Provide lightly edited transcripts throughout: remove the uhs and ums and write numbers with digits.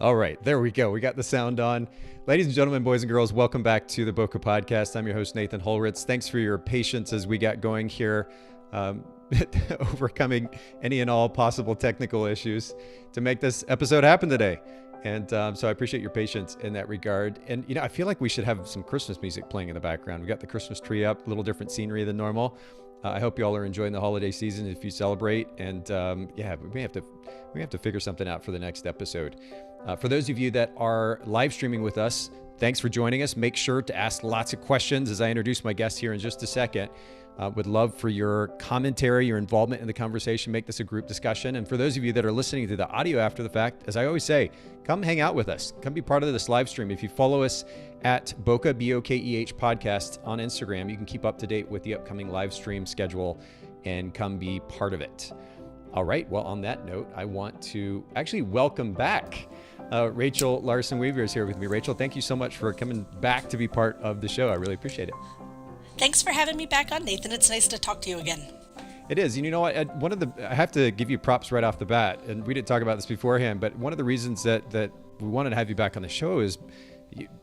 All right, there we go. We got the sound on. Ladies and gentlemen, boys and girls, welcome back to the Boca Podcast. I'm your host, Nathan Holritz. Thanks for your patience as we got going here, overcoming any and all possible technical issues to make this episode happen today. And so I appreciate your patience in that regard. And, I feel like we should have some Christmas music playing in the background. We got the Christmas tree up, a little different scenery than normal. I hope you all are enjoying the holiday season if you celebrate. And we may have to figure something out for the next episode. For those of you that are live streaming with us, thanks for joining us. Make sure to ask lots of questions as I introduce my guest here in just a second. Would love for your commentary, your involvement in the conversation. Make this a group discussion. And for those of you that are listening to the audio after the fact, as I always say, come hang out with us. Come be part of this live stream. If you follow us at Boca, B-O-K-E-H podcast on Instagram, you can keep up to date with the upcoming live stream schedule and come be part of it. All right. Well, on that note, I want to actually welcome back Rachel Larsen Weaver is here with me. Rachel, thank you so much for coming back to be part of the show. I really appreciate it. Thanks for having me back on, Nathan. It's nice to talk to you again. It is. You know what? I have to give you props right off the bat, and we didn't talk about this beforehand, but one of the reasons that we wanted to have you back on the show is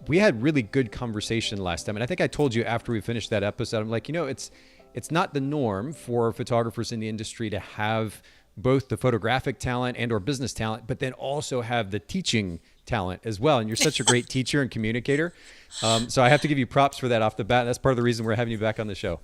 we had really good conversation last time. And I think I told you after we finished that episode, I'm like, it's not the norm for photographers in the industry to have both the photographic talent and or business talent, but then also have the teaching talent as well. And you're such a great teacher and communicator. So I have to give you props for that off the bat. That's part of the reason we're having you back on the show.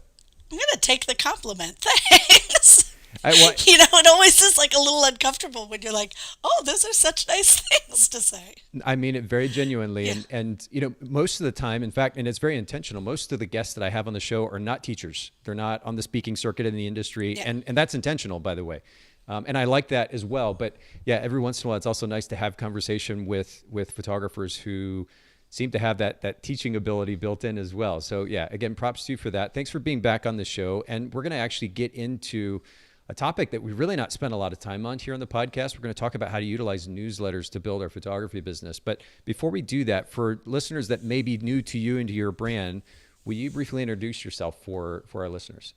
I'm going to take the compliment. Thanks. What? It always is like a little uncomfortable when you're like, oh, those are such nice things to say. I mean it very genuinely. Yeah. And most of the time, in fact, and it's very intentional, most of the guests that I have on the show are not teachers. They're not on the speaking circuit in the industry. Yeah. And that's intentional, by the way. And I like that as well. But yeah, every once in a while, it's also nice to have conversation with photographers who seem to have that teaching ability built in as well. So yeah, again, props to you for that. Thanks for being back on the show. And we're going to actually get into a topic that we've really not spent a lot of time on here on the podcast. We're going to talk about how to utilize newsletters to build our photography business. But before we do that, for listeners that may be new to you and to your brand, will you briefly introduce yourself for our listeners?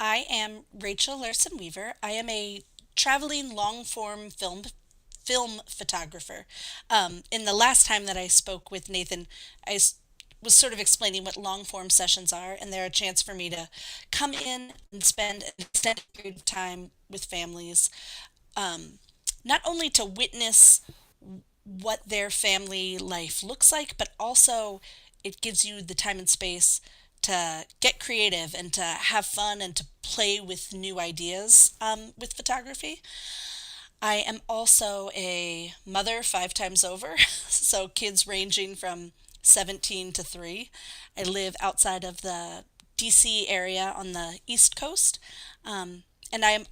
I am Rachel Larsen Weaver. I am a traveling long-form film photographer. In the last time that I spoke with Nathan, was sort of explaining what long-form sessions are, and they're a chance for me to come in and spend an extended period of time with families, not only to witness what their family life looks like, but also it gives you the time and space to get creative and to have fun and to play with new ideas with photography. I am also a mother 5 times over, so kids ranging from 17 to 3. I live outside of the DC area on the East Coast, and I am,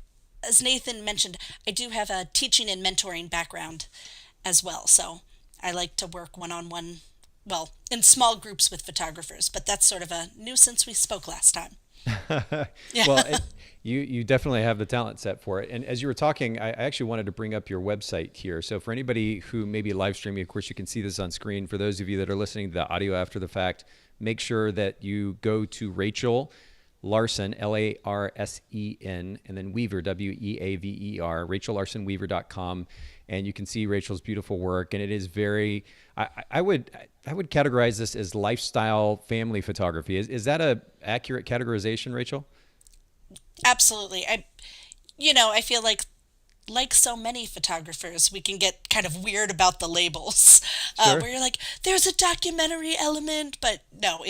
as Nathan mentioned, I do have a teaching and mentoring background as well, so I like to work one-on-one, well, in small groups with photographers, but that's sort of a new since we spoke last time. Yeah. Well, you definitely have the talent set for it. And as you were talking, I actually wanted to bring up your website here. So for anybody who may be live streaming, of course, you can see this on screen. For those of you that are listening to the audio after the fact, make sure that you go to Rachel Larsen, Larsen, and then Weaver, Weaver, RachelLarsenWeaver.com. And you can see Rachel's beautiful work. And it is very, I would categorize this as lifestyle family photography. Is that a accurate categorization, Rachel? Absolutely. I feel like so many photographers, we can get kind of weird about the labels, Sure. where you're like, there's a documentary element, but no,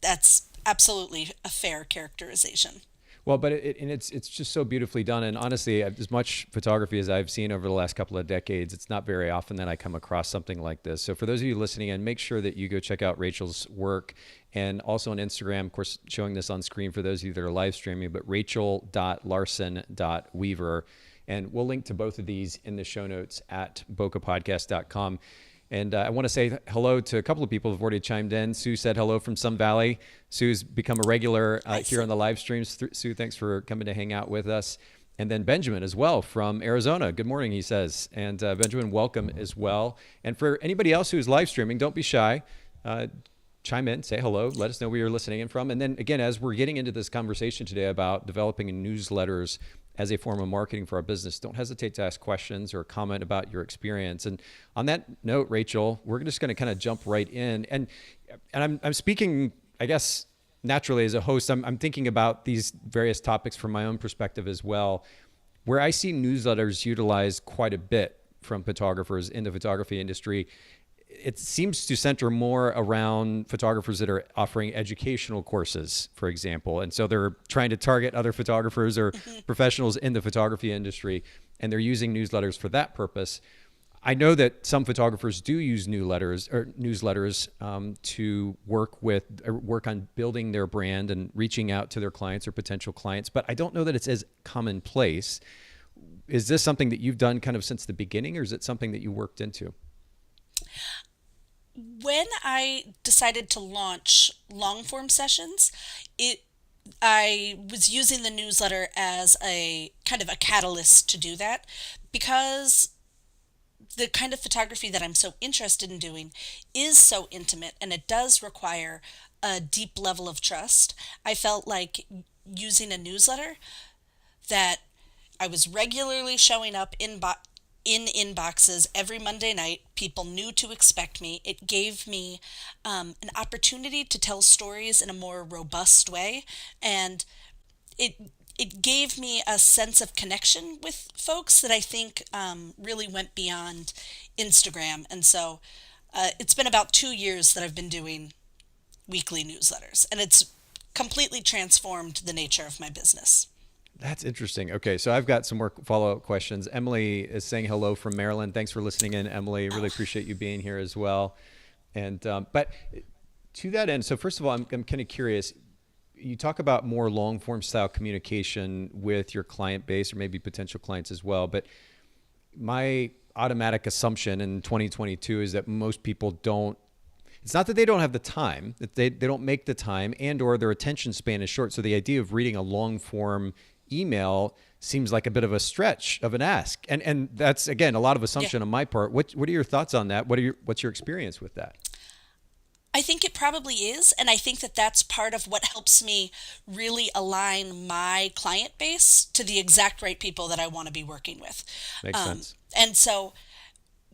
that's absolutely a fair characterization. Well, but it's just so beautifully done. And honestly, as much photography as I've seen over the last couple of decades, it's not very often that I come across something like this. So for those of you listening in, make sure that you go check out Rachel's work, and also on Instagram, of course, showing this on screen for those of you that are live streaming, but rachel.larsen.weaver. And we'll link to both of these in the show notes at bocapodcast.com. And I want to say hello to a couple of people who've already chimed in. Sue said hello from Sun Valley. Sue's become a regular here on the live streams. Sue, thanks for coming to hang out with us. And then Benjamin as well from Arizona. Good morning, he says. And Benjamin, welcome as well. And for anybody else who's live streaming, don't be shy. Chime in, say hello, let us know where you're listening in from. And then again, as we're getting into this conversation today about developing newsletters as a form of marketing for our business, don't hesitate to ask questions or comment about your experience. And on that note, Rachel, we're just going to kind of jump right in. And I'm speaking, I guess, naturally as a host. I'm thinking about these various topics from my own perspective as well, where I see newsletters utilized quite a bit from photographers in the photography industry. It seems to center more around photographers that are offering educational courses, for example. And so they're trying to target other photographers or professionals in the photography industry, and they're using newsletters for that purpose. I know that some photographers do use newsletters to work on building their brand and reaching out to their clients or potential clients, but I don't know that it's as commonplace. Is this something that you've done kind of since the beginning, or is it something that you worked into? When I decided to launch long form sessions, I was using the newsletter as a kind of a catalyst to do that, because the kind of photography that I'm so interested in doing is so intimate, and it does require a deep level of trust. I felt like using a newsletter that I was regularly showing up in inboxes every Monday night. People knew to expect me. It gave me an opportunity to tell stories in a more robust way, and it it gave me a sense of connection with folks that I think really went beyond Instagram. And so it's been about 2 years that I've been doing weekly newsletters, and it's completely transformed the nature of my business. That's interesting. Okay, so I've got some more follow-up questions. Emily is saying hello from Maryland. Thanks for listening in, Emily. Really appreciate you being here as well. And but to that end, so first of all, I'm kind of curious. You talk about more long-form style communication with your client base, or maybe potential clients as well. But my automatic assumption in 2022 is that most people don't. It's not that they don't have the time, that they don't make the time, and or their attention span is short. So the idea of reading a long-form email seems like a bit of a stretch of an ask. And that's, again, a lot of assumption on my part. What are your thoughts on that? What's your experience with that? I think it probably is, and I think that that's part of what helps me really align my client base to the exact right people that I want to be working with. Makes sense. And so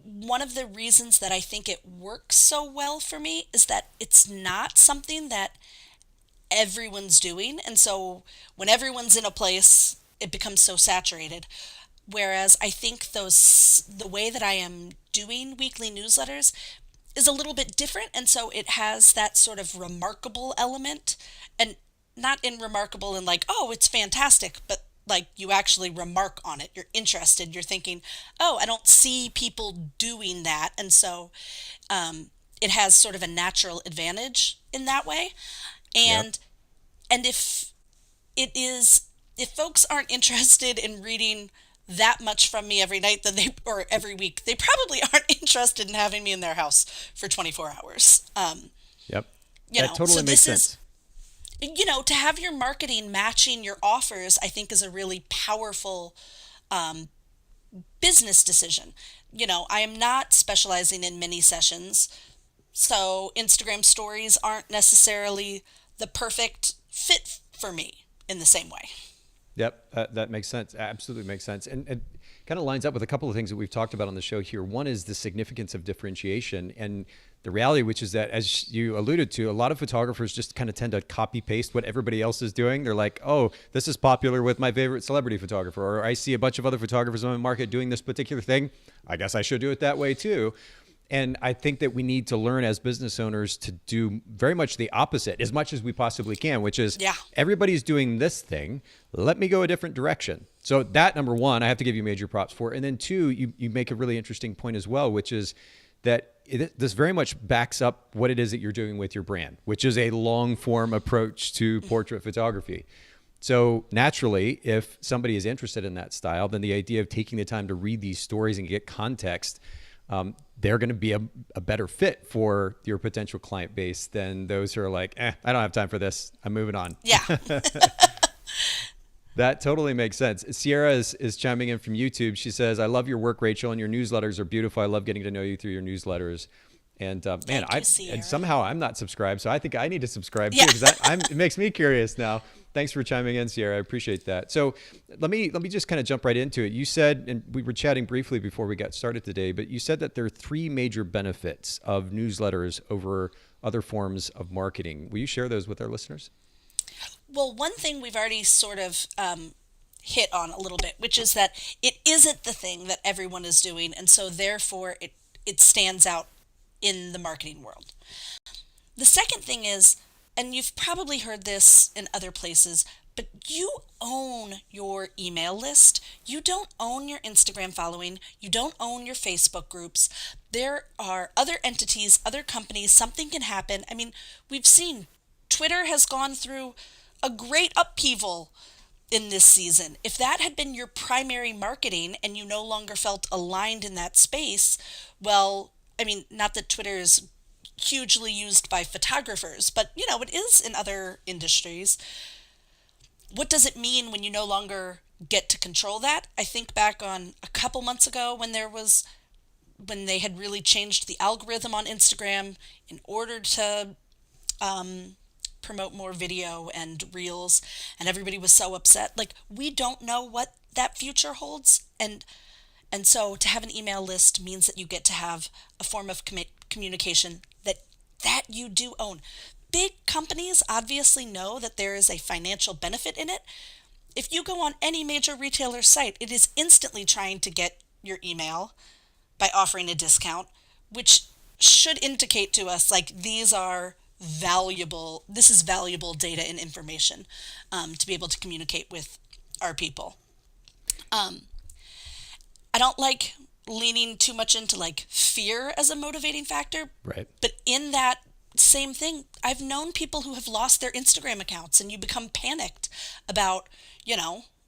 one of the reasons that I think it works so well for me is that it's not something that everyone's doing. And so when everyone's in a place, it becomes so saturated. Whereas I think the way that I am doing weekly newsletters is a little bit different. And so it has that sort of remarkable element, and not in remarkable in like, oh, it's fantastic, but like you actually remark on it. You're interested. You're thinking, oh, I don't see people doing that. And so it has sort of a natural advantage in that way. And and if folks aren't interested in reading that much from me every night, then or every week, they probably aren't interested in having me in their house for 24 hours. Yep. That totally so makes this sense. to have your marketing matching your offers, I think is a really powerful business decision. I am not specializing in mini sessions, so Instagram stories aren't necessarily the perfect fit for me in the same way. Yep, that makes sense. Absolutely makes sense. And it kind of lines up with a couple of things that we've talked about on the show here. One is the significance of differentiation, and the reality, which is that, as you alluded to, a lot of photographers just kind of tend to copy paste what everybody else is doing. They're like, oh, this is popular with my favorite celebrity photographer, or I see a bunch of other photographers on the market doing this particular thing. I guess I should do it that way too. And I think that we need to learn as business owners to do very much the opposite as much as we possibly can, which is everybody's doing this thing. Let me go a different direction. So that, number one, I have to give you major props for. And then two, you make a really interesting point as well, which is that this very much backs up what it is that you're doing with your brand, which is a long form approach to portrait photography. So naturally, if somebody is interested in that style, then the idea of taking the time to read these stories and get context, they're going to be a better fit for your potential client base than those who are like, I don't have time for this. I'm moving on. Yeah. That totally makes sense. Sierra is chiming in from YouTube. She says, I love your work, Rachel, and your newsletters are beautiful. I love getting to know you through your newsletters. And man, Thank you, Sierra. and somehow I'm not subscribed, so I think I need to subscribe too, because it makes me curious now. Thanks for chiming in, Sierra. I appreciate that. So let me just kind of jump right into it. You said, and we were chatting briefly before we got started today, but you said that there are three major benefits of newsletters over other forms of marketing. Will you share those with our listeners? Well, one thing we've already sort of hit on a little bit, which is that it isn't the thing that everyone is doing, and so therefore it stands out in the marketing world. The second thing is, and you've probably heard this in other places, but you own your email list. You don't own your Instagram following. You don't own your Facebook groups. There are other entities, other companies, something can happen. I mean, we've seen Twitter has gone through a great upheaval in this season. If that had been your primary marketing and you no longer felt aligned in that space, well, I mean, not that Twitter is hugely used by photographers, but it is in other industries. What does it mean when you no longer get to control that? I think back on a couple months ago when they had really changed the algorithm on Instagram in order to promote more video and reels, and everybody was so upset. Like, we don't know what that future holds, and so to have an email list means that you get to have a form of communication that you do own. Big companies obviously know that there is a financial benefit in it. If you go on any major retailer site, it is instantly trying to get your email by offering a discount, which should indicate to us like this is valuable data and information to be able to communicate with our people. I don't like leaning too much into like fear as a motivating factor. Right. But in that same thing, I've known people who have lost their Instagram accounts and you become panicked about,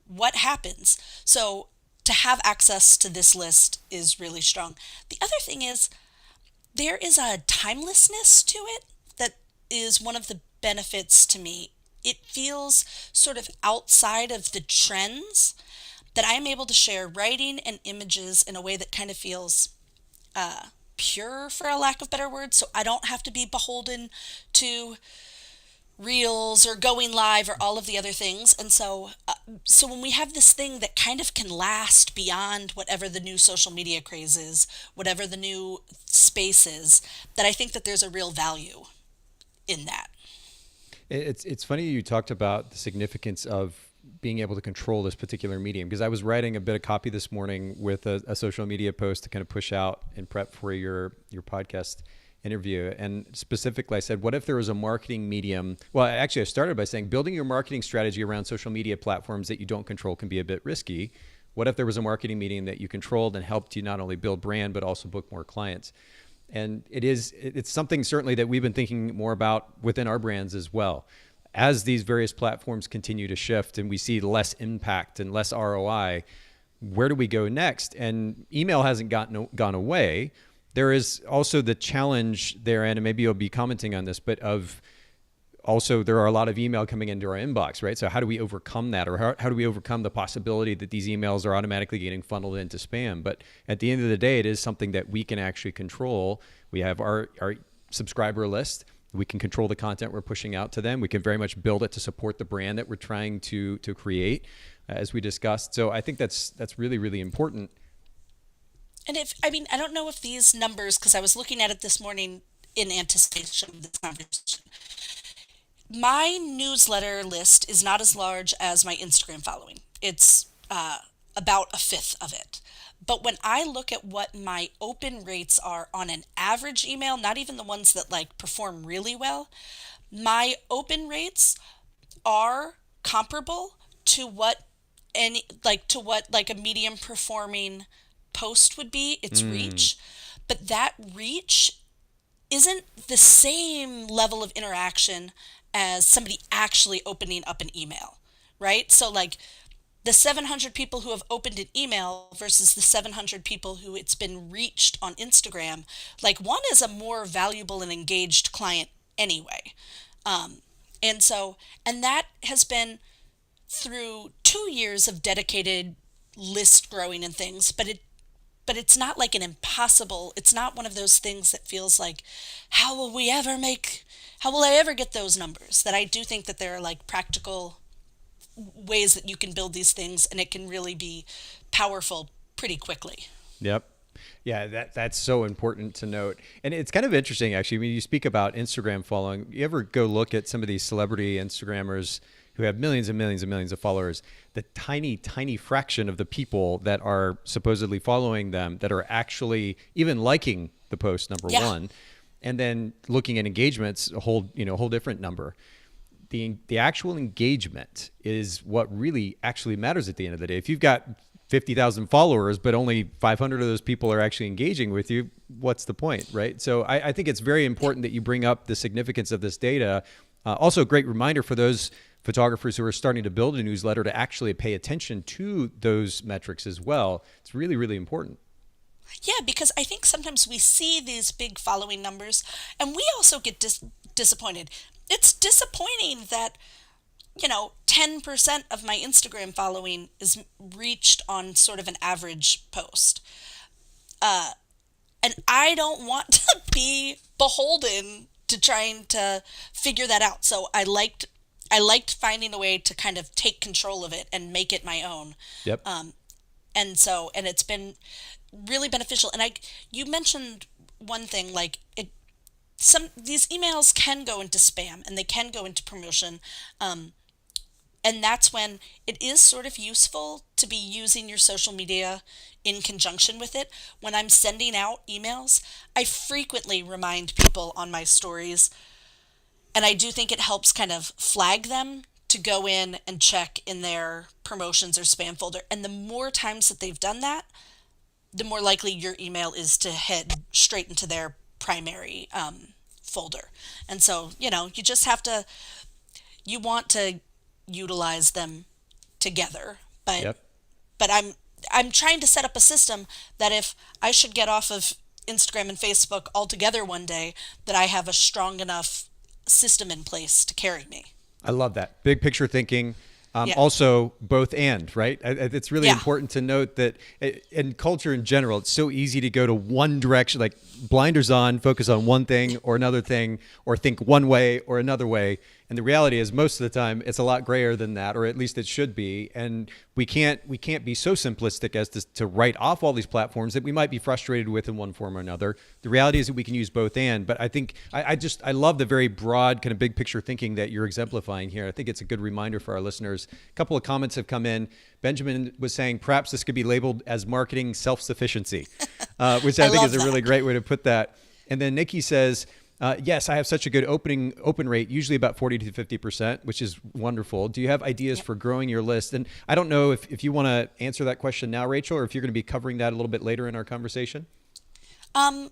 what happens. So to have access to this list is really strong. The other thing is there is a timelessness to it that is one of the benefits to me. It feels sort of outside of the trends that I am able to share writing and images in a way that kind of feels pure, for a lack of better words. So I don't have to be beholden to reels or going live or all of the other things. And so when we have this thing that kind of can last beyond whatever the new social media craze is, whatever the new space is, that I think that there's a real value in that. It's funny you talked about the significance of being able to control this particular medium, because I was writing a bit of copy this morning with a social media post to kind of push out and prep for your podcast interview. And specifically I said, what if there was a marketing medium? Well, actually I started by saying building your marketing strategy around social media platforms that you don't control can be a bit risky. What if there was a marketing medium that you controlled and helped you not only build brand, but also book more clients? And it's something certainly that we've been thinking more about within our brands as well. As these various platforms continue to shift and we see less impact and less ROI, where do we go next? And email hasn't gone away. There is also the challenge there, and maybe you'll be commenting on this, but also there are a lot of email coming into our inbox, right? So how do we overcome that? Or how do we overcome the possibility that these emails are automatically getting funneled into spam? But at the end of the day, it is something that we can actually control. We have our subscriber list. We can control the content we're pushing out to them. We can very much build it to support the brand that we're trying to create, as we discussed. So I think that's really, really important. And I don't know if these numbers, because I was looking at it this morning in anticipation of this conversation. My newsletter list is not as large as my Instagram following. It's about a fifth of it. But when I look at what my open rates are on an average email, not even the ones that like perform really well, my open rates are comparable to what a medium performing post would be, its reach. But that reach isn't the same level of interaction as somebody actually opening up an email, right? So like the 700 people who have opened an email versus the 700 people who it's been reached on Instagram, like one is a more valuable and engaged client anyway. And that has been through 2 years of dedicated list growing and things, but it's not like it's not one of those things that feels like, how will I ever get those numbers? That I do think that there are like practical ways that you can build these things, and it can really be powerful pretty quickly. Yep. Yeah, that's so important to note. And it's kind of interesting actually when you speak about Instagram following. You ever go look at some of these celebrity Instagrammers who have millions and millions and millions of followers, the tiny, tiny fraction of the people that are supposedly following them that are actually even liking the post, number Yeah. one, and then looking at engagements, a whole different number. The actual engagement is what really actually matters at the end of the day. If you've got 50,000 followers, but only 500 of those people are actually engaging with you, what's the point, right? So I think it's very important that you bring up the significance of this data. Also, a great reminder for those photographers who are starting to build a newsletter to actually pay attention to those metrics as well. It's really, really important. Yeah, because I think sometimes we see these big following numbers and we also get disappointed. It's disappointing that, 10% of my Instagram following is reached on sort of an average post. And I don't want to be beholden to trying to figure that out. So I liked finding a way to kind of take control of it and make it my own. Yep. And it's been really beneficial. And you mentioned one thing, like some these emails can go into spam and they can go into promotion. And that's when it is sort of useful to be using your social media in conjunction with it. When I'm sending out emails, I frequently remind people on my stories, and I do think it helps kind of flag them to go in and check in their promotions or spam folder. And the more times that they've done that, the more likely your email is to head straight into their primary folder. And so, you just have to, you want to utilize them together. But Yep. I'm trying to set up a system that if I should get off of Instagram and Facebook altogether one day, that I have a strong enough system in place to carry me. I love that. Big picture thinking. Yeah. Also, both and, right? It's really Yeah. important to note that in culture in general, it's so easy to go to one direction, like blinders on, focus on one thing or another thing, or think one way or another way. And the reality is most of the time it's a lot grayer than that, or at least it should be. And we can't be so simplistic as to write off all these platforms that we might be frustrated with in one form or another. The reality is that we can use both and, but I think I love the very broad kind of big picture thinking that you're exemplifying here. I think it's a good reminder for our listeners. A couple of comments have come in. Benjamin was saying perhaps this could be labeled as marketing self-sufficiency, which I think love is a really that. great way to put that. And then Nikki says, yes, I have such a good open rate, usually about 40 to 50%, which is wonderful. Do you have ideas for growing your list? And I don't know if you want to answer that question now, Rachel, or if you're going to be covering that a little bit later in our conversation. Um,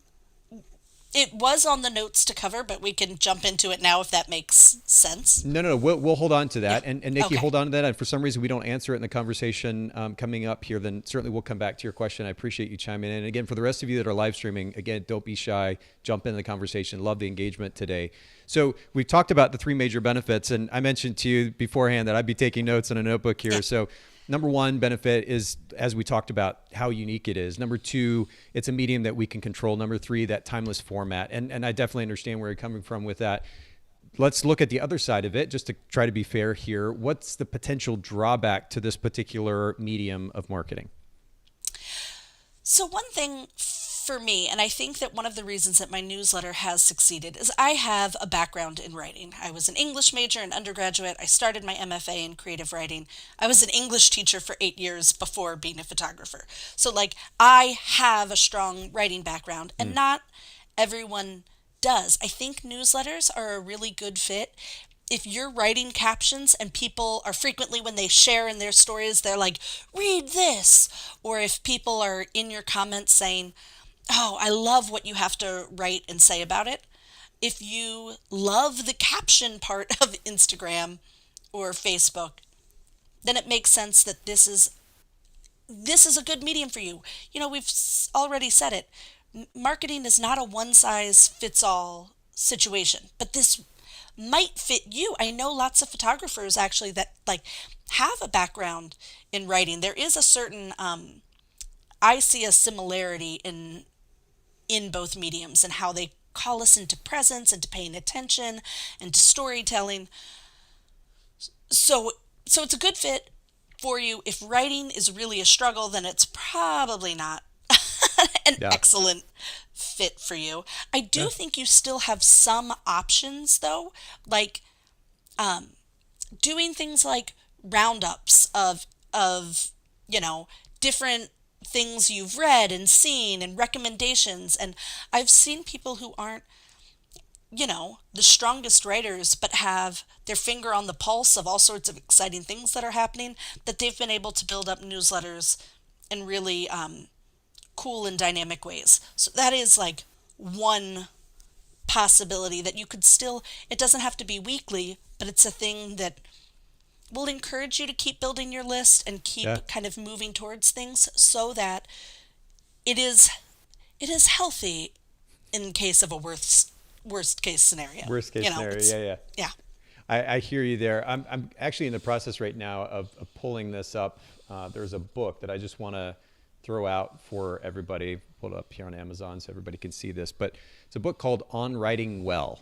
it was on the notes to cover, but we can jump into it now if that makes sense. No. We'll hold on to that. Yeah. And Nikki, Okay. hold on to that. And for some reason we don't answer it in the conversation coming up here, then certainly we'll come back to your question. I appreciate you chiming in. And again, for the rest of you that are live streaming, again, don't be shy. Jump into the conversation. Love the engagement today. So we've talked about the three major benefits. And I mentioned to you beforehand that I'd be taking notes in a notebook here. Yeah. So number one benefit is, as we talked about, how unique it is. Number two, it's a medium that we can control. Number three, that timeless format. And I definitely understand where you're coming from with that. Let's look at the other side of it, just to try to be fair here. What's the potential drawback to this particular medium of marketing? So, one thing for me, and I think that one of the reasons that my newsletter has succeeded, is I have a background in writing. I was an English major in undergraduate. I started my MFA in creative writing. I was an English teacher for 8 years before being a photographer. So, like, I have a strong writing background, and not everyone does. I think newsletters are a really good fit if you're writing captions and people are frequently, when they share in their stories, they're like, read this. Or if people are in your comments saying, oh, I love what you have to write and say about it. If you love the caption part of Instagram or Facebook, then it makes sense that this is a good medium for you. We've already said it. Marketing is not a one size fits all situation, but this might fit you. I know lots of photographers actually that like have a background in writing. There is a certain I see a similarity in both mediums and how they call us into presence and to paying attention and to storytelling. So So it's a good fit for you. If writing is really a struggle, then it's probably not an Yeah. excellent fit for you. I do Yeah. think you still have some options though, like doing things like roundups of you know different things you've read and seen and recommendations. And I've seen people who aren't the strongest writers, but have their finger on the pulse of all sorts of exciting things that are happening, that they've been able to build up newsletters in really cool and dynamic ways. So that is like one possibility that you could still, it doesn't have to be weekly, but it's a thing that will encourage you to keep building your list and keep Yeah. kind of moving towards things so that it is it is healthy in case of a worst case scenario. Worst case scenario. It's Yeah. Yeah. yeah. I hear you there. I'm actually in the process right now of pulling this up. There's a book that I just want to throw out for everybody. Pull it up here on Amazon so everybody can see this. But it's a book called On Writing Well.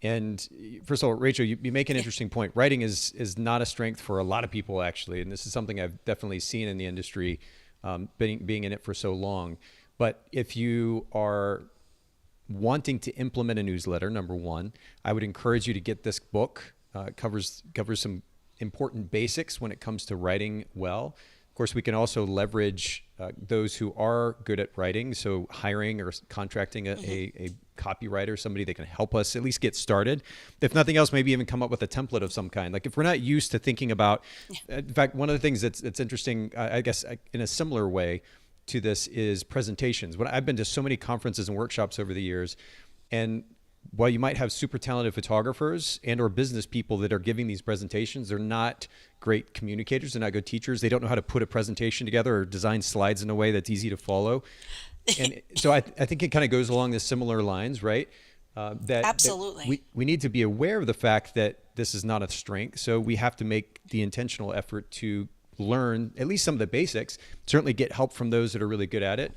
And first of all, Rachel, you make an interesting point. Writing is not a strength for a lot of people, actually. And this is something I've definitely seen in the industry, being in it for so long. But if you are wanting to implement a newsletter, number one, I would encourage you to get this book. It covers some important basics when it comes to writing well. Of course, we can also leverage those who are good at writing, so hiring or contracting a copywriter, somebody that can help us at least get started. If nothing else, maybe even come up with a template of some kind. Like if we're not used to thinking about, in fact, one of the things that's interesting, I guess, in a similar way to this is presentations. When I've been to so many conferences and workshops over the years, and while you might have super talented photographers and or business people that are giving these presentations, they're not great communicators. They're not good teachers. They don't know how to put a presentation together or design slides in a way that's easy to follow. And so I think it kind of goes along the similar lines, right? That Absolutely. we need to be aware of the fact that this is not a strength. So we have to make the intentional effort to learn at least some of the basics, certainly get help from those that are really good at it.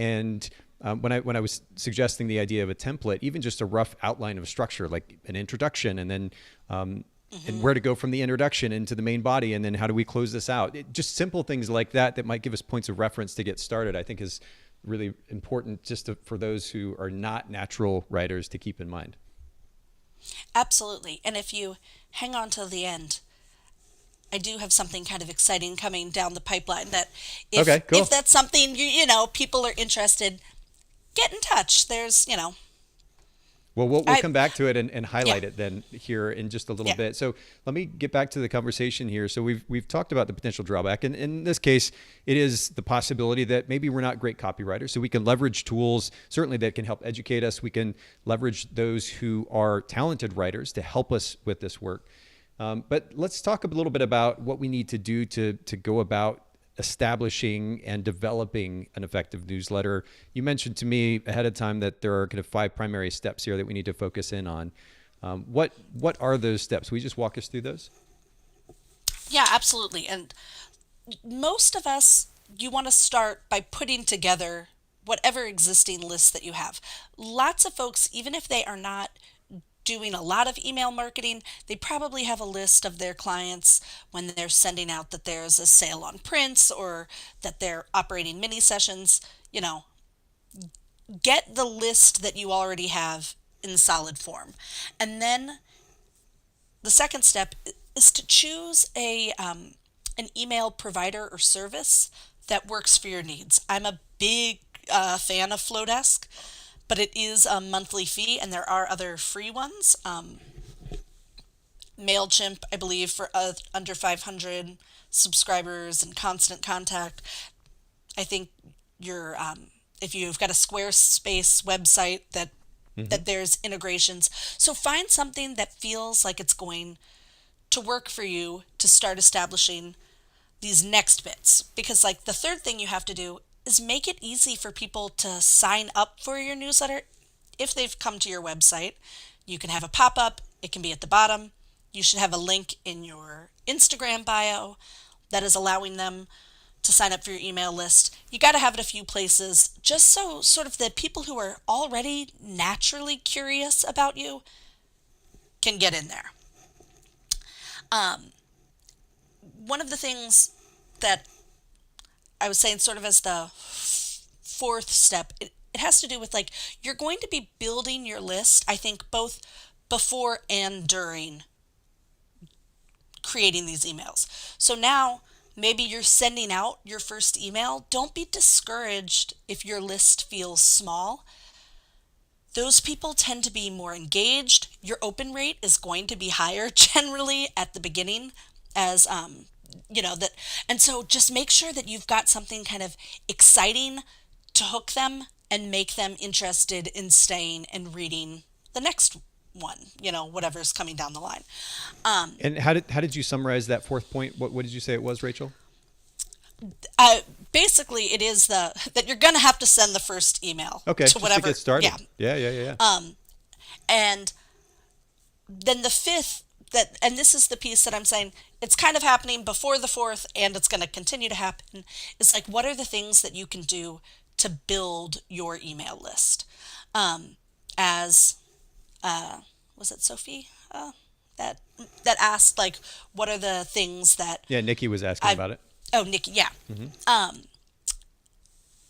And when I was suggesting the idea of a template, even just a rough outline of structure, like an introduction, and then and where to go from the introduction into the main body, and then how do we close this out? Just simple things like that might give us points of reference to get started, I think is really important for those who are not natural writers to keep in mind. Absolutely. And if you hang on till the end, I do have something kind of exciting coming down the pipeline that Okay, if cool. that's something people are interested, get in touch. There's. Well, we'll I come back to it and yeah. highlight it then here in just a little Yeah. bit. So let me get back to the conversation here. So we've talked about the potential drawback, and in this case, it is the possibility that maybe we're not great copywriters. So we can leverage tools certainly that can help educate us. We can leverage those who are talented writers to help us with this work. But let's talk a little bit about what we need to do to go about establishing and developing an effective newsletter. You mentioned to me ahead of time that there are kind of 5 primary steps here that we need to focus in on. What are those steps? Will you just walk us through those? Yeah, absolutely. And most of us, you want to start by putting together whatever existing lists that you have. Lots of folks, even if they are not doing a lot of email marketing, they probably have a list of their clients when they're sending out that there's a sale on prints or that they're operating mini sessions. Get the list that you already have in solid form. And then the second step is to choose an email provider or service that works for your needs. I'm a big fan of Flowdesk, but it is a monthly fee, and there are other free ones. MailChimp, I believe, for under 500 subscribers and Constant Contact. I think you're if you've got a Squarespace website that there's integrations. So find something that feels like it's going to work for you to start establishing these next bits. Because like the third thing you have to do is make it easy for people to sign up for your newsletter. If they've come to your website, you can have a pop-up. It can be at the bottom. You should have a link in your Instagram bio that is allowing them to sign up for your email list. You got to have it a few places just so sort of the people who are already naturally curious about you can get in there. one of the things that I was saying, sort of as the fourth step, it has to do with like you're going to be building your list, I think, both before and during creating these emails. So now maybe you're sending out your first email. Don't be discouraged if your list feels small. Those people tend to be more engaged. Your open rate is going to be higher generally at the beginning as that, and so just make sure that you've got something kind of exciting to hook them and make them interested in staying and reading the next one, whatever's coming down the line. And how did you summarize that fourth point? What did you say it was, Rachel? Basically, it is that you're going to have to send the first email Okay, to just whatever. to get started. Yeah. Yeah. And then the fifth, and this is the piece that I'm saying, it's kind of happening before the fourth, and it's going to continue to happen, is like, what are the things that you can do to build your email list? As was it Sophie that asked, like, what are the things that Yeah, Nikki was asking about it. Oh, Nikki, yeah. And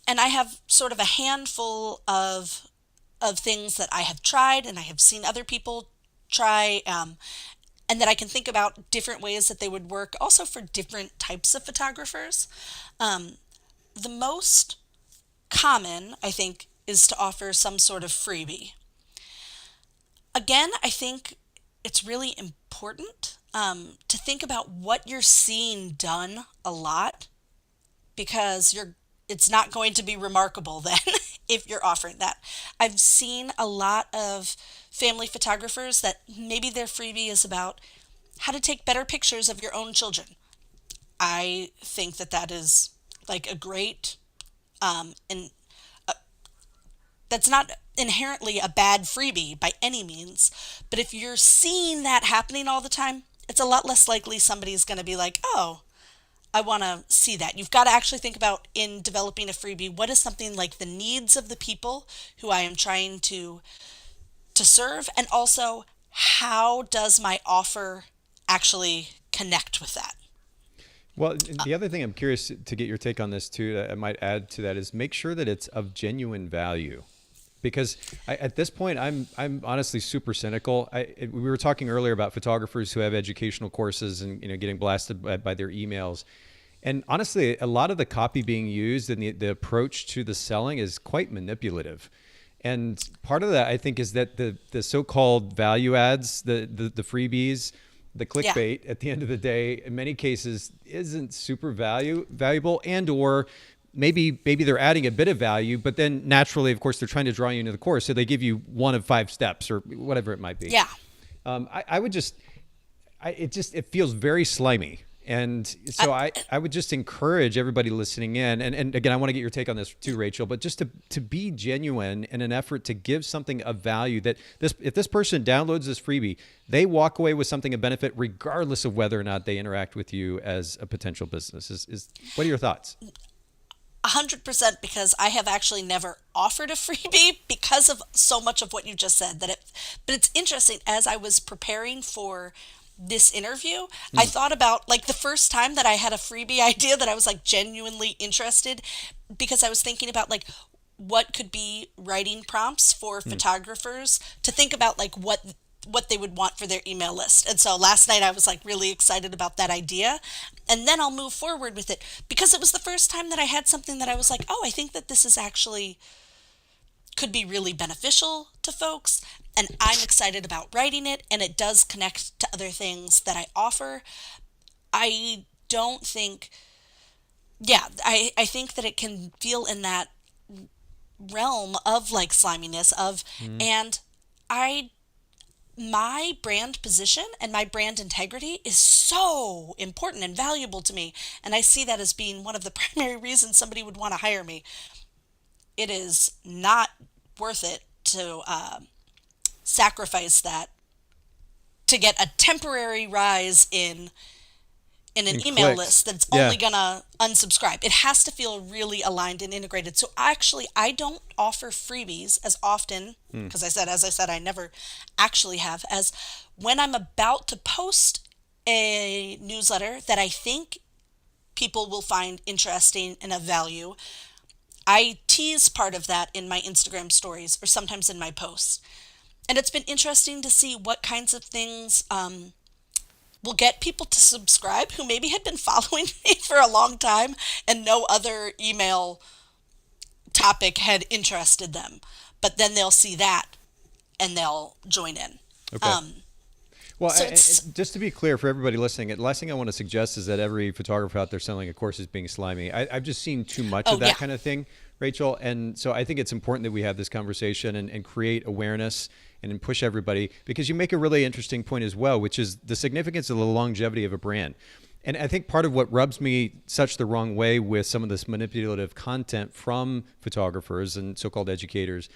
I have sort of a handful of things that I have tried and I have seen other people try, and that I can think about different ways that they would work also for different types of photographers. The most common, I think, is to offer some sort of freebie. Again, I think it's really important to think about what you're seeing done a lot, because it's not going to be remarkable then if you're offering that. I've seen a lot of family photographers that maybe their freebie is about how to take better pictures of your own children. I think that is like a great and that's not inherently a bad freebie by any means, but if you're seeing that happening all the time, it's a lot less likely somebody's going to be like, oh, I want to see that. You've got to actually think about, in developing a freebie, what is something like the needs of the people who I am trying to serve, and also how does my offer actually connect with that? Well, the other thing I'm curious to get your take on this too, that I might add to that, is make sure that it's of genuine value. Because at this point, I'm honestly super cynical. We were talking earlier about photographers who have educational courses and getting blasted by their emails, and honestly, a lot of the copy being used and the approach to the selling is quite manipulative. And part of that, I think, is that the so-called value adds, the freebies, the clickbait, at the end of the day, in many cases, isn't super valuable, and or maybe they're adding a bit of value, but then naturally, of course, they're trying to draw you into the course. So they give you one of 5 steps or whatever it might be. Yeah. It feels very slimy. And so I would just encourage everybody listening in. And again, I want to get your take on this too, Rachel, but just to be genuine in an effort to give something of value, that if this person downloads this freebie, they walk away with something of benefit regardless of whether or not they interact with you as a potential business. What are your thoughts? 100%, because I have actually never offered a freebie because of so much of what you just said. But it's interesting, as I was preparing for this interview, I thought about like the first time that I had a freebie idea that I was like genuinely interested, because I was thinking about like what could be writing prompts for photographers to think about, like what they would want for their email list. And so last night I was like really excited about that idea, and then I'll move forward with it because it was the first time that I had something that I was like, oh, I think that this is actually could be really beneficial to folks, and I'm excited about writing it, and it does connect to other things that I offer. I don't think, I think that it can feel in that realm of like sliminess of, and my brand position and my brand integrity is so important and valuable to me, and I see that as being one of the primary reasons somebody would want to hire me. It is not worth it to sacrifice that to get a temporary rise in an email clicks. list that's Yeah. only gonna unsubscribe. It has to feel really aligned and integrated. So actually, I don't offer freebies as often because as I said, I never actually have, as when I'm about to post a newsletter that I think people will find interesting and of value. I tease part of that in my Instagram stories or sometimes in my posts. And it's been interesting to see what kinds of things will get people to subscribe who maybe had been following me for a long time and no other email topic had interested them. But then they'll see that and they'll join in. Okay. Um, Well, so it's, just to be clear for everybody listening, the last thing I want to suggest is that every photographer out there selling a course is being slimy. I've just seen too much oh, of yeah. that kind of thing, Rachel. And so I think it's important that we have this conversation and create awareness and then push everybody, because you make a really interesting point as well, which is the significance of the longevity of a brand. And I think part of what rubs me such the wrong way with some of this manipulative content from photographers and so-called educators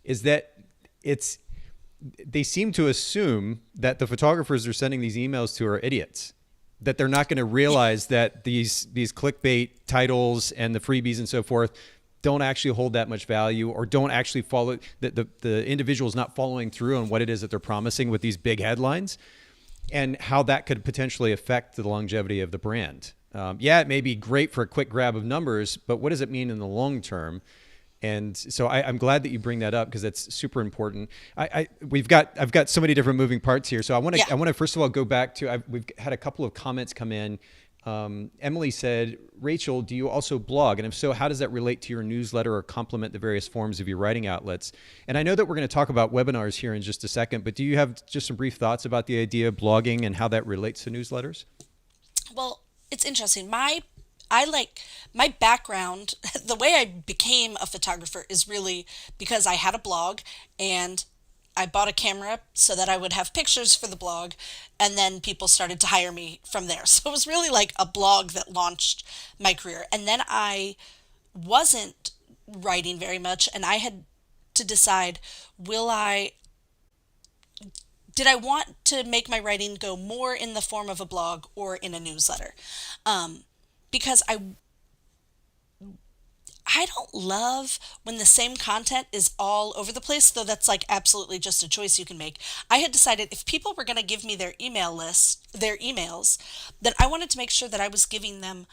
is that it's they seem to assume that the photographers they're sending these emails to are idiots, that they're not going to realize that these clickbait titles and the freebies and so forth don't actually hold that much value, or don't actually follow the individual is not following through on what it is that they're promising with these big headlines, and how that could potentially affect the longevity of the brand. Yeah, it may be great for a quick grab of numbers, but what does it mean in the long term? And so I'm glad that you bring that up, because that's super important. I've got so many different moving parts here. So Yeah. I want to first of all go back to, we've had a couple of comments come in. Emily said, Rachel, do you also blog? And if so, how does that relate to your newsletter or complement the various forms of your writing outlets? And I know that we're going to talk about webinars here in just a second, but do you have just some brief thoughts about the idea of blogging and how that relates to newsletters? Well, it's interesting. I like my background, the way I became a photographer is really because I had a blog and I bought a camera so that I would have pictures for the blog, and then people started to hire me from there. So it was really like a blog that launched my career. And then I wasn't writing very much, and I had to decide, will I did I want to make my writing go more in the form of a blog or in a newsletter? Because I don't love when the same content is all over the place, though that's like absolutely just a choice you can make. I had decided if people were going to give me their email list, their emails, then I wanted to make sure that I was giving them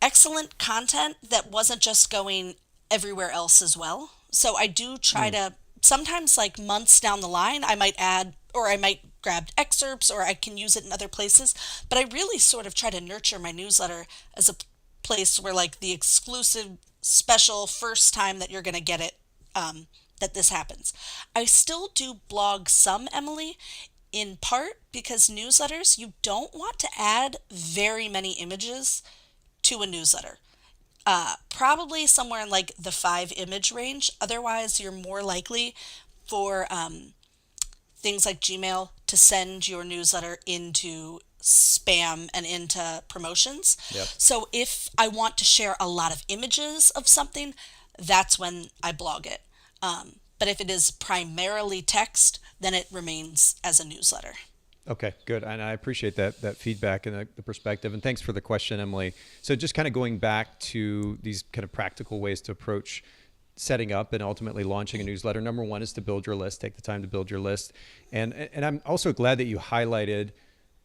excellent content that wasn't just going everywhere else as well. So I do try Mm, to sometimes, like months down the line, I might add or I might grab excerpts or I can use it in other places, but I really sort of try to nurture my newsletter as a place where like the exclusive special first time that you're going to get it, that this happens. I still do blog some, Emily, in part because newsletters, you don't want to add very many images to a newsletter. Probably somewhere in like the 5 image range. Otherwise, you're more likely for things like Gmail to send your newsletter into spam and into promotions. yep. So if I want to share a lot of images of something, that's when I blog it. But if it is primarily text, then it remains as a newsletter. Okay, good. And I appreciate that feedback and the perspective. And thanks for the question, Emily. So just kind of going back to these kind of practical ways to approach setting up and ultimately launching a newsletter. Number one is to build your list. Take the time to build your list. And I'm also glad that you highlighted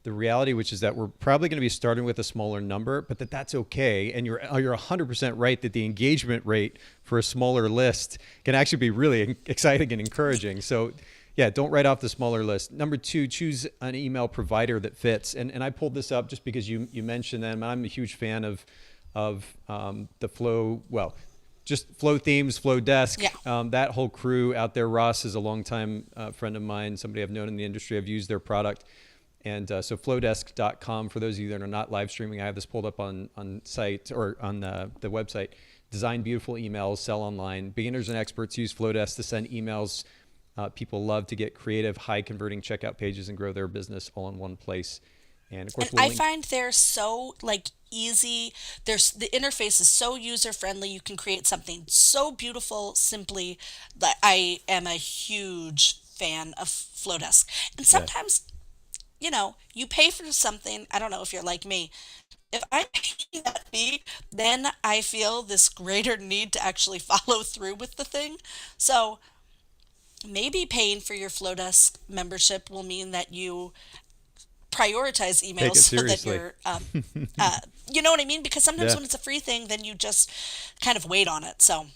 the reality, which is that we're probably going to be starting with a smaller number, but that's okay. And you're 100% right that the engagement rate for a smaller list can actually be really exciting and encouraging. So yeah, don't write off the smaller list. Number two, choose an email provider that fits. And I pulled this up just because you mentioned them. I'm a huge fan of the Flow, well, just Flow Themes, Flow Desk, Yeah. that whole crew out there. Ross is a longtime friend of mine, somebody I've known in the industry. I've used their product. And so flowdesk.com, for those of you that are not live streaming, I have this pulled up on site or on the website. Design beautiful emails, sell online. Beginners and experts use Flowdesk to send emails. People love to get creative, high converting checkout pages and grow their business all in one place. And of And course, we'll I link. find they're so like easy. There's the interface is so user friendly. You can create something so beautiful simply that I am a huge fan of Flowdesk. And Yeah. sometimes, you pay for something. I don't know if you're like me. If I pay that fee, then I feel this greater need to actually follow through with the thing. So maybe paying for your Flowdesk membership will mean that you prioritize Take emails it so that seriously. you're, you know what I mean? Because sometimes Yeah, when it's a free thing, then you just kind of wait on it. So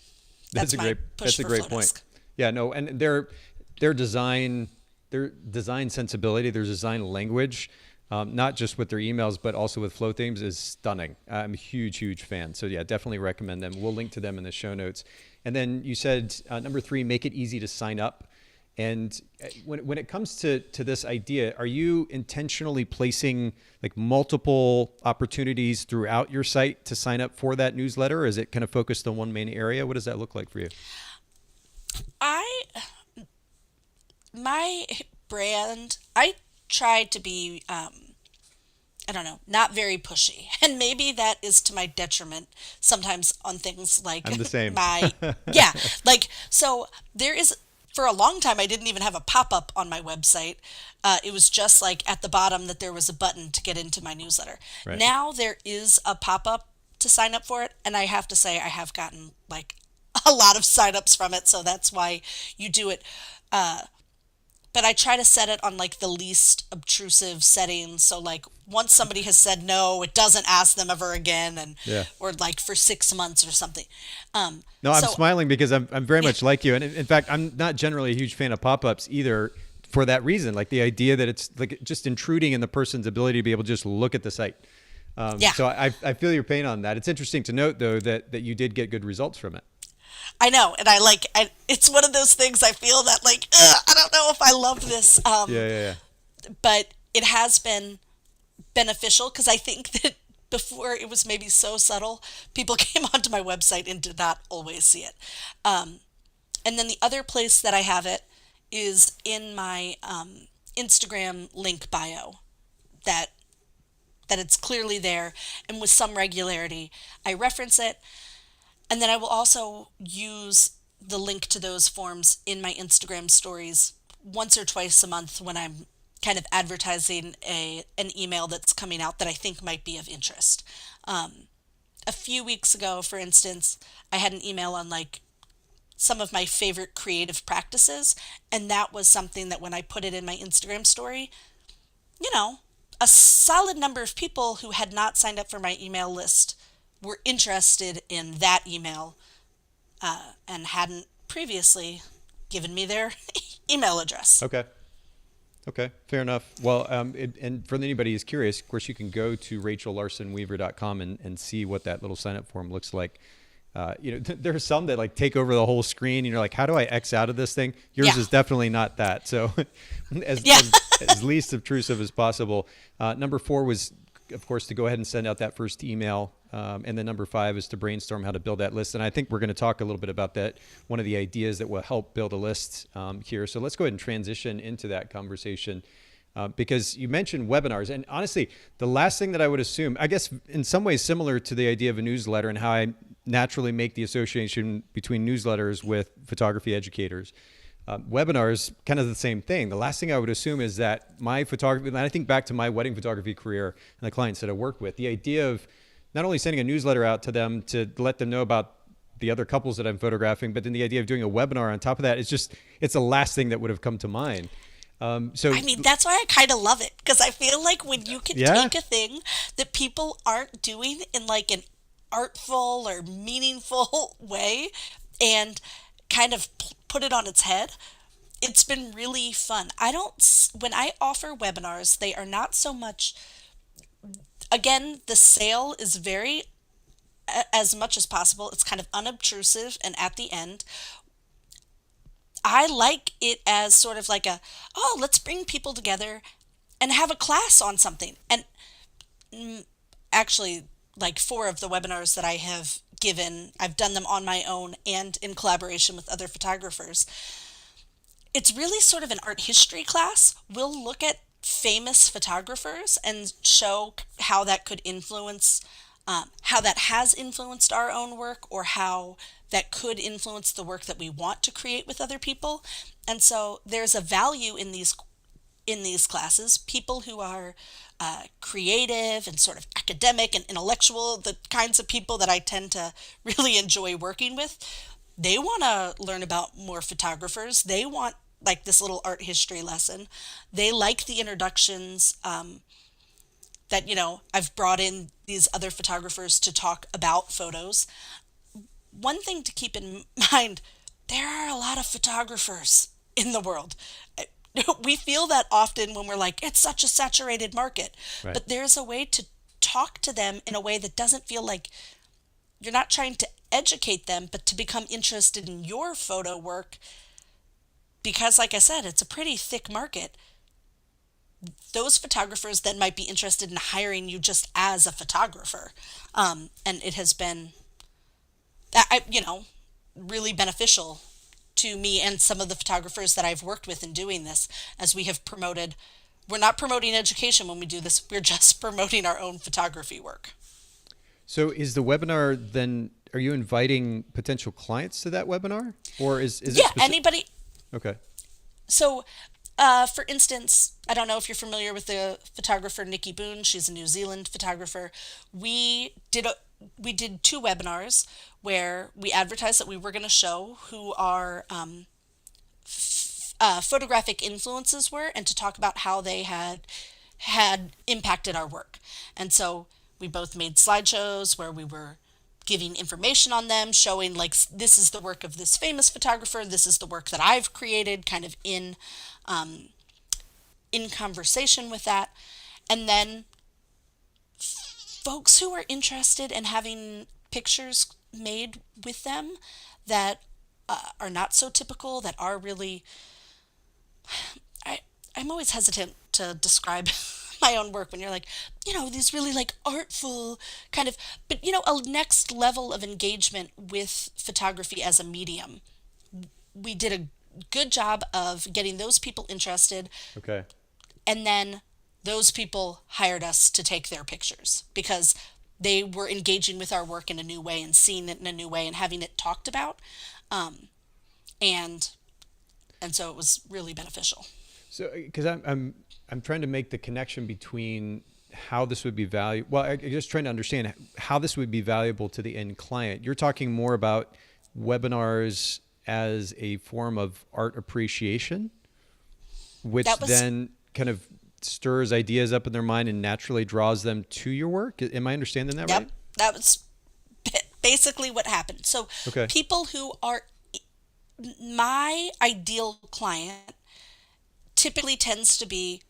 that's that's a my great push that's a for great point. Flowdesk. Yeah, no, and their design their design sensibility, their design language, not just with their emails but also with flow themes is stunning. I'm a huge fan. So yeah, definitely recommend them. We'll link to them in the show notes. And then you said number three, make it easy to sign up. And when it comes to this idea, are you intentionally placing like multiple opportunities throughout your site to sign up for that newsletter? Or is it kind of focused on one main area? What does that look like for you? I my brand, I try to be I don't know, not very pushy. And maybe that is to my detriment sometimes on things like I'm the same. my, yeah, like, so there is, for a long time, I didn't even have a pop up on my website. It was just like at the bottom that there was a button to get into my newsletter. Right. Now there is a pop up to sign up for it. And I have to say, I have gotten like a lot of signups from it. So that's why you do it. But I try to set it on like the least obtrusive settings. So like once somebody has said no, it doesn't ask them ever again, and Yeah. or like for 6 months or something. No, I'm So smiling because I'm very yeah, much like you. And in fact, I'm not generally a huge fan of pop-ups either for that reason. Like the idea that it's like just intruding in the person's ability to be able to just look at the site. yeah, So I feel your pain on that. It's interesting to note though that you did get good results from it. I know, and it's one of those things I feel that like I don't know if I love this, Yeah, yeah, yeah. but it has been beneficial because I think that before it was maybe so subtle, people came onto my website and did not always see it. And then the other place that I have it is in my Instagram link bio that it's clearly there, and with some regularity I reference it, and then I will also use the link to those forms in my Instagram stories once or twice a month when I'm kind of advertising an email that's coming out that I think might be of interest. A few weeks ago, for instance, I had an email on like some of my favorite creative practices, and that was something that when I put it in my Instagram story, you know, a solid number of people who had not signed up for my email list were interested in that email and hadn't previously given me their email address. Okay. Okay, fair enough. Well, and for anybody who's curious, of course, you can go to rachellarsenweaver.com and see what that little sign up form looks like. There are some that like take over the whole screen. And you're like, how do I X out of this thing? Yours Yeah. is definitely not that. So, as Yeah. as, as least obtrusive as possible. Number four was, of course, to go ahead and send out that first email. And then number five is to brainstorm how to build that list. And I think we're going to talk a little bit about that. One of the ideas that will help build a list here. So let's go ahead and transition into that conversation. Because you mentioned webinars. And honestly, the last thing that I would assume, I guess in some ways similar to the idea of a newsletter and how I naturally make the association between newsletters with photography educators. Webinars, kind of the same thing. The last thing I would assume is that my photography, and I think back to my wedding photography career and the clients that I worked with, the idea of not only sending a newsletter out to them to let them know about the other couples that I'm photographing, but then the idea of doing a webinar on top of that, it's the last thing that would have come to mind. So I mean, that's why I kind of love it because I feel like when you can yeah, take a thing that people aren't doing in like an artful or meaningful way and kind of put it on its head, it's been really fun. When I offer webinars, they are not so much, again, the sale is very, as much as possible, it's kind of unobtrusive and at the end. I like it as sort of like oh, let's bring people together and have a class on something. And actually, like four of the webinars that I have given, I've done them on my own and in collaboration with other photographers. It's really sort of an art history class. We'll look at famous photographers and show how that could influence, how that has influenced our own work, or how that could influence the work that we want to create with other people. And so there's a value in these classes. People who are creative and sort of academic and intellectual, the kinds of people that I tend to really enjoy working with, they want to learn about more photographers. They want like this little art history lesson. They like the introductions, that, I've brought in these other photographers to talk about photos. One thing to keep in mind, there are a lot of photographers in the world. We feel that often when we're like, it's such a saturated market. Right. But there's a way to talk to them in a way that doesn't feel like you're not trying to educate them, but to become interested in your photo work. Because, like I said, it's a pretty thick market. Those photographers then might be interested in hiring you just as a photographer. And it has been, really beneficial to me and some of the photographers that I've worked with in doing this, as we have promoted. We're not promoting education when we do this, we're just promoting our own photography work. So is the webinar then, are you inviting potential clients to that webinar, or is it Yeah, specific? anybody. Okay. So, for instance, I don't know if you're familiar with the photographer Nikki Boone. She's a New Zealand photographer. We did a we did two webinars where we advertised that we were going to show who our photographic influences were, and to talk about how they had impacted our work. And so we both made slideshows where we were giving information on them, showing like, this is the work of this famous photographer, this is the work that I've created, kind of in conversation with that. And then folks who are interested in having pictures made with them that are not so typical, that are really, I, I'm always hesitant to describe my own work when you're like, these really like artful kind of, but a next level of engagement with photography as a medium. We did a good job of getting those people interested, Okay. and then those people hired us to take their pictures because they were engaging with our work in a new way and seeing it in a new way and having it talked about. And and so it was really beneficial. So, because I'm trying to make the connection between how this would be valuable. Well, I'm just trying to understand how this would be valuable to the end client. You're talking more about webinars as a form of art appreciation, which That was then kind of stirs ideas up in their mind and naturally draws them to your work. Am I understanding that right? Yep, that was basically what happened. So Okay. people who are my ideal client typically tends to be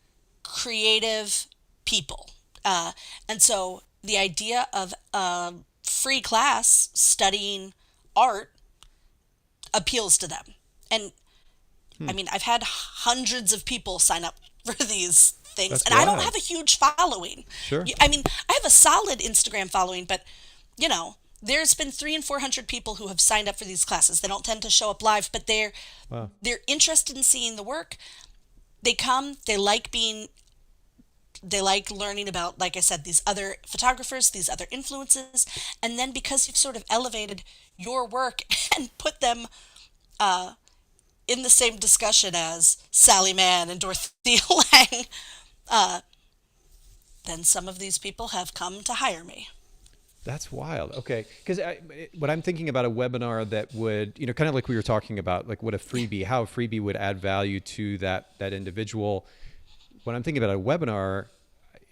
creative people. And so the idea of a free class studying art appeals to them. And Hmm. I mean, I've had hundreds of people sign up for these things, That's and I don't wild. have a huge following. Sure. I mean, I have a solid Instagram following, but there's been 300 and 400 people who have signed up for these classes. They don't tend to show up live, but Wow. they're interested in seeing the work. They come, they like learning about, like I said, these other photographers, these other influences, and then because you've sort of elevated your work and put them in the same discussion as Sally Mann and Dorothea Lange, uh, then some of these people have come to hire me. That's wild. Okay. Because what I'm thinking about a webinar that would, kind of like we were talking about, like what a freebie, how a freebie would add value to that individual. When I'm thinking about a webinar,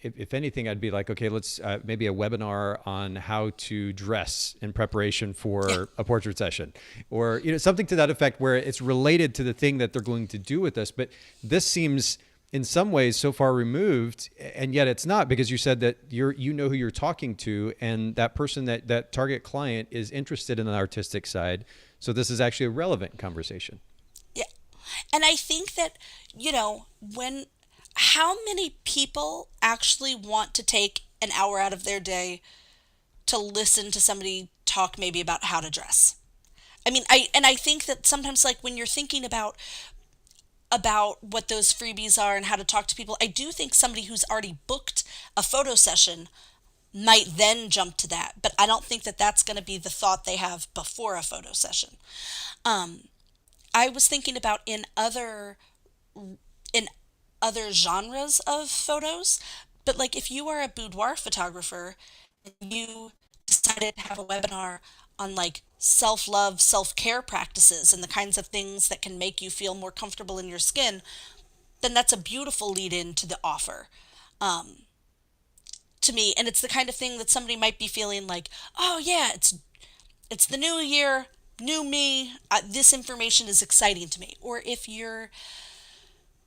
if anything, I'd be like, okay, let's maybe a webinar on how to dress in preparation Yeah, for a portrait session, or something to that effect, where it's related to the thing that they're going to do with us. But this seems, in some ways, so far removed, and yet it's not, because you said that you know who you're talking to, and that person, that target client, is interested in the artistic side. So this is actually a relevant conversation. yeah. And I think that, when how many people actually want to take an hour out of their day to listen to somebody talk maybe about how to dress? I mean, I think that sometimes, like, when you're thinking about what those freebies are and how to talk to people, I do think somebody who's already booked a photo session might then jump to that, but I don't think that that's going to be the thought they have before a photo session. Um, I was thinking about in other genres of photos, but like if you are a boudoir photographer and you decided to have a webinar on like self love, self care practices and the kinds of things that can make you feel more comfortable in your skin, then that's a beautiful lead in to the offer to me. And it's the kind of thing that somebody might be feeling like, oh, yeah, it's the new year, new me. This information is exciting to me. Or if you're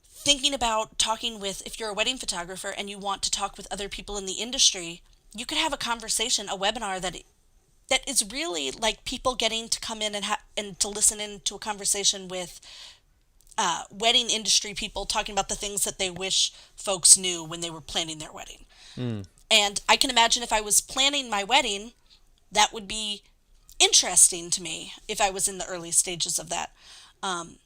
thinking about talking with, if you're a wedding photographer and you want to talk with other people in the industry, you could have a conversation, a webinar that is really like people getting to come in and to listen into a conversation with wedding industry people talking about the things that they wish folks knew when they were planning their wedding. Mm. And I can imagine if I was planning my wedding, that would be interesting to me if I was in the early stages of that. Um,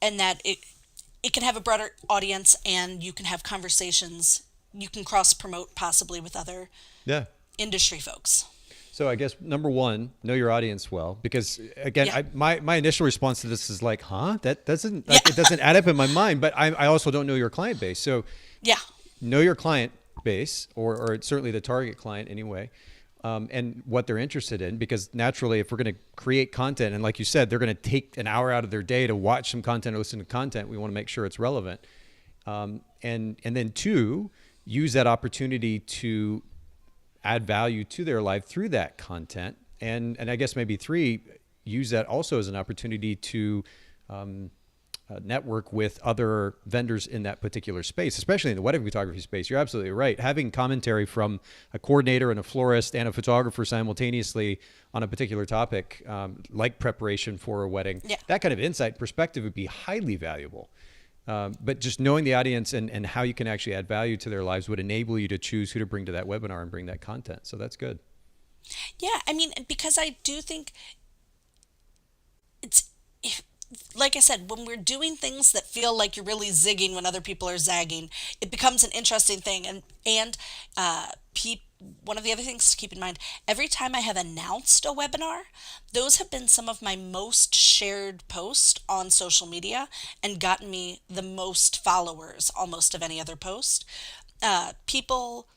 and that it can have a broader audience and you can have conversations. You can cross promote possibly with other Yeah. industry folks. So I guess number one, know your audience well, because again, Yeah. my initial response to this is like, huh, that doesn't Yeah. like, it doesn't add up in my mind. But I also don't know your client base. So Yeah. know your client base, or certainly the target client anyway, and what they're interested in. Because naturally, if we're going to create content, and like you said, they're going to take an hour out of their day to watch some content, or listen to content, we want to make sure it's relevant. And then two, use that opportunity to add value to their life through that content. And I guess maybe three, use that also as an opportunity to network with other vendors in that particular space, especially in the wedding photography space. You're absolutely right. Having commentary from a coordinator and a florist and a photographer simultaneously on a particular topic, like preparation for a wedding, Yeah. that kind of insight perspective would be highly valuable. But just knowing the audience and how you can actually add value to their lives would enable you to choose who to bring to that webinar and bring that content. So that's good. Yeah, I mean, because I do think it's like I said, when we're doing things that feel like you're really zigging when other people are zagging, it becomes an interesting thing. And one of the other things to keep in mind, every time I have announced a webinar, those have been some of my most shared posts on social media and gotten me the most followers almost of any other post. People,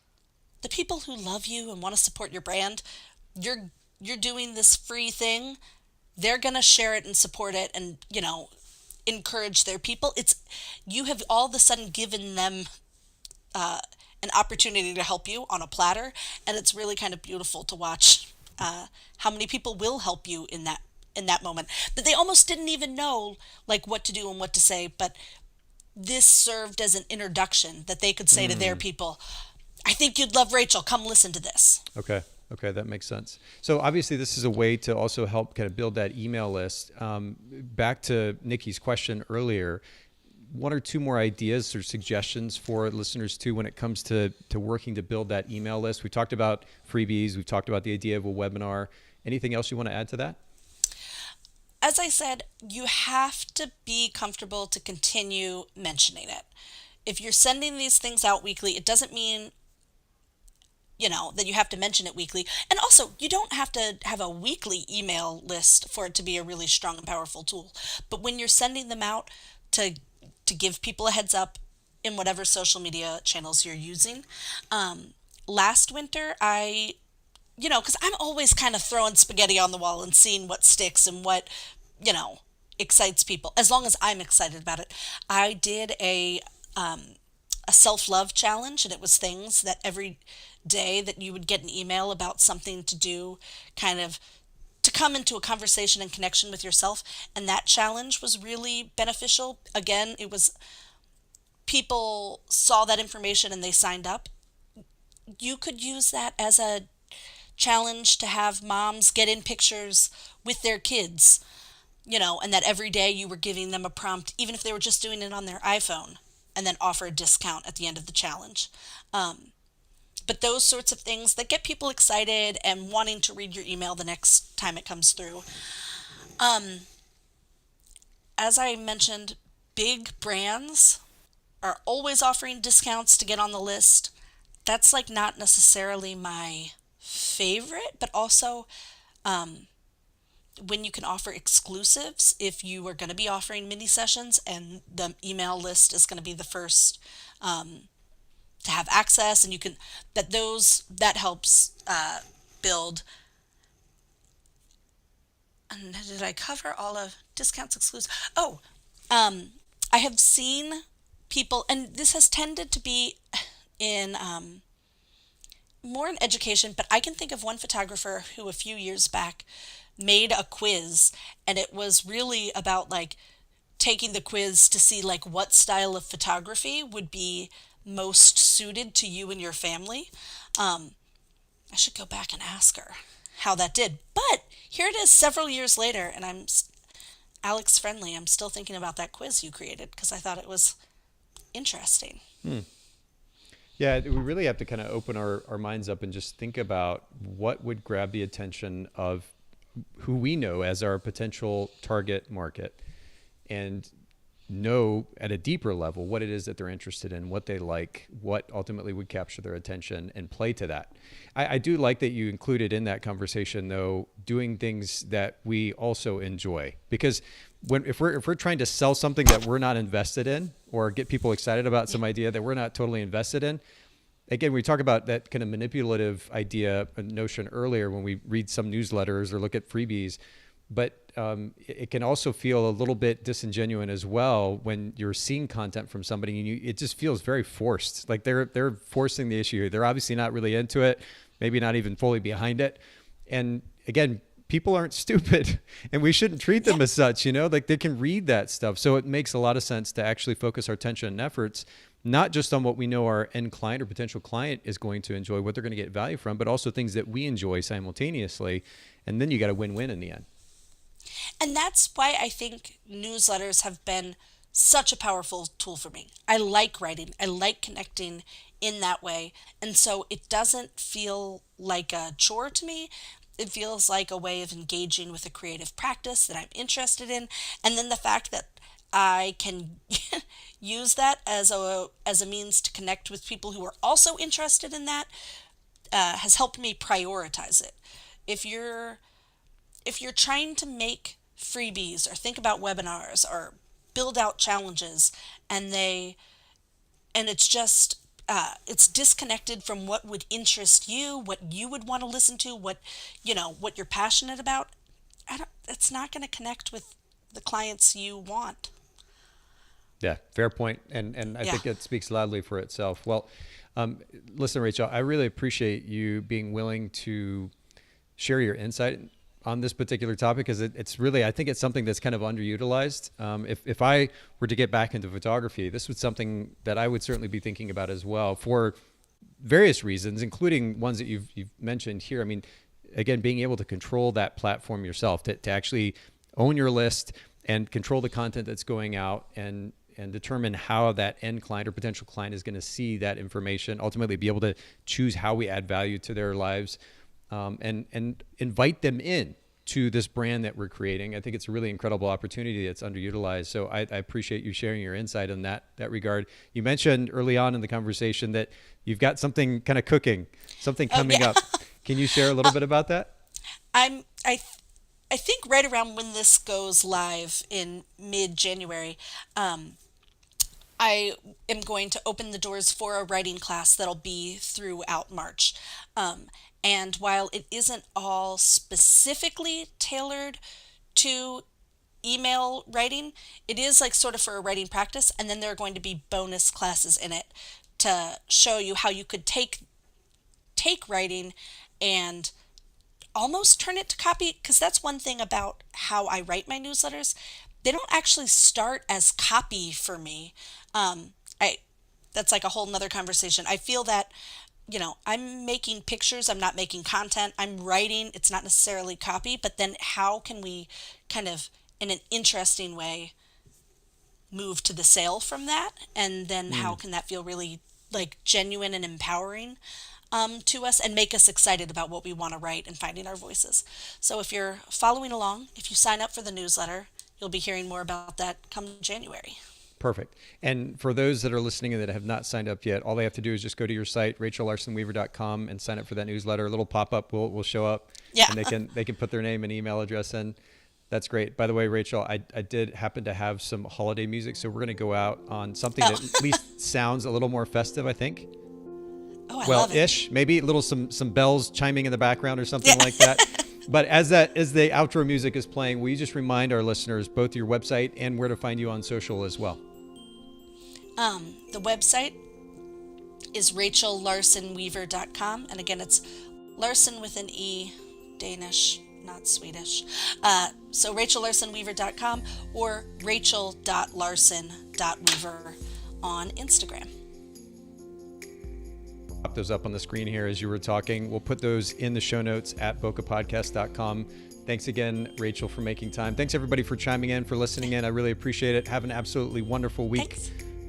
the people who love you and want to support your brand, you're doing this free thing, they're going to share it and support it and, encourage their people. It's you have all of a sudden given them an opportunity to help you on a platter, and it's really kind of beautiful to watch how many people will help you in that moment that they almost didn't even know like what to do and what to say, but this served as an introduction that they could say to their people, I think you'd love Rachel, come listen to this. Okay. Okay, that makes sense. So obviously, this is a way to also help kind of build that email list. Back to Nikki's question earlier, one or two more ideas or suggestions for listeners too when it comes to working to build that email list. We talked about freebies. We've talked about the idea of a webinar. Anything else you want to add to that? As I said, you have to be comfortable to continue mentioning it. If you're sending these things out weekly, it doesn't mean that you have to mention it weekly. And also, you don't have to have a weekly email list for it to be a really strong and powerful tool. But when you're sending them out to give people a heads up in whatever social media channels you're using, last winter because I'm always kind of throwing spaghetti on the wall and seeing what sticks and what you know excites people. As long as I'm excited about it, I did a self-love challenge, and it was things that every day that you would get an email about something to do, kind of to come into a conversation and connection with yourself. And that challenge was really beneficial. Again, it was people saw that information and they signed up. You could use that as a challenge to have moms get in pictures with their kids, and that every day you were giving them a prompt, even if they were just doing it on their iPhone, and then offer a discount at the end of the challenge. But those sorts of things that get people excited and wanting to read your email the next time it comes through. As I mentioned, big brands are always offering discounts to get on the list. That's like not necessarily my favorite, but also when you can offer exclusives, if you are going to be offering mini sessions and the email list is going to be the first to have access, and you can that helps build And did I cover all of discounts exclusive? Oh, um, I have seen people, and this has tended to be in more in education, but I can think of one photographer who a few years back made a quiz, and it was really about like taking the quiz to see like what style of photography would be most suited to you and your family. Um, I should go back and ask her how that did. But here it is several years later, and Alex Friendly. I'm still thinking about that quiz you created because I thought it was interesting. Hmm. Yeah, we really have to kind of open our minds up and just think about what would grab the attention of who we know as our potential target market, and know at a deeper level what it is that they're interested in, what they like, what ultimately would capture their attention, and play to that. I do like that you included in that conversation, though, doing things that we also enjoy, because if we're trying to sell something that we're not invested in, or get people excited about some idea that we're not totally invested in, again, we talk about that kind of manipulative idea, notion earlier when we read some newsletters or look at freebies, but it can also feel a little bit disingenuous as well when you're seeing content from somebody and it just feels very forced. Like they're forcing the issue. They're obviously not really into it, maybe not even fully behind it. And again, people aren't stupid, and we shouldn't treat them as such, like they can read that stuff. So it makes a lot of sense to actually focus our attention and efforts, not just on what we know our end client or potential client is going to enjoy, what they're going to get value from, but also things that we enjoy simultaneously. And then you got a win-win in the end. And that's why I think newsletters have been such a powerful tool for me. I like writing, I like connecting in that way. And so it doesn't feel like a chore to me. It feels like a way of engaging with a creative practice that I'm interested in. And then the fact that I can use that as a means to connect with people who are also interested in that has helped me prioritize it. If you're if you're trying to make freebies or think about webinars or build out challenges, and it's just it's disconnected from what would interest you, what you would want to listen to, what you're passionate about, it's not going to connect with the clients you want. Yeah, fair point. And I Yeah. think it speaks loudly for itself. Well, listen, Rachel, I really appreciate you being willing to share your insight on this particular topic, because it's really, I think it's something that's kind of underutilized. If I were to get back into photography, this was something that I would certainly be thinking about as well, for various reasons, including ones that you've mentioned here. I mean, again, being able to control that platform yourself, to actually own your list and control the content that's going out, and determine how that end client or potential client is going to see that information, ultimately be able to choose how we add value to their lives, and invite them in to this brand that we're creating. I think it's a really incredible opportunity that's underutilized. So I appreciate you sharing your insight in that regard. You mentioned early on in the conversation that you've got something kind of cooking, something coming up. Can you share a little bit about that? I'm I I think right around when this goes live in mid-January, I am going to open the doors for a writing class that'll be throughout March. And while it isn't all specifically tailored to email writing, it is like sort of for a writing practice. And then there are going to be bonus classes in it to show you how you could take writing and almost turn it to copy, because that's one thing about how I write my newsletters. They don't actually start as copy for me. I That's like a whole nother conversation. I feel that, I'm making pictures, I'm not making content. I'm writing, it's not necessarily copy, but then how can we kind of in an interesting way move to the sale from that? And then how Mm. can that feel really like genuine and empowering to us, and make us excited about what we want to write and finding our voices. So if you're following along, if you sign up for the newsletter, you'll be hearing more about that come January. Perfect. And for those that are listening and that have not signed up yet, all they have to do is just go to your site, rachellarsenweaver.com, and sign up for that newsletter. A little pop-up will show up, Yeah. and they can put their name and email address in. That's great. By the way, Rachel, I did happen to have some holiday music, so we're going to go out on something Oh. that at least sounds a little more festive, I think. Oh, I Well, love it. ish, maybe a little some bells chiming in the background or something like that. But as the outro music is playing, will you just remind our listeners both your website and where to find you on social as well? The website is rachellarsenweaver.com. And again, it's Larsen with an E, Danish, not Swedish. So rachellarsenweaver.com or rachel.larsen.weaver on Instagram. Pop those up on the screen here as you were talking. We'll put those in the show notes at bokehpodcast.com. Thanks again, Rachel, for making time. Thanks everybody for chiming in, for listening in. I really appreciate it. Have an absolutely wonderful week. Thanks.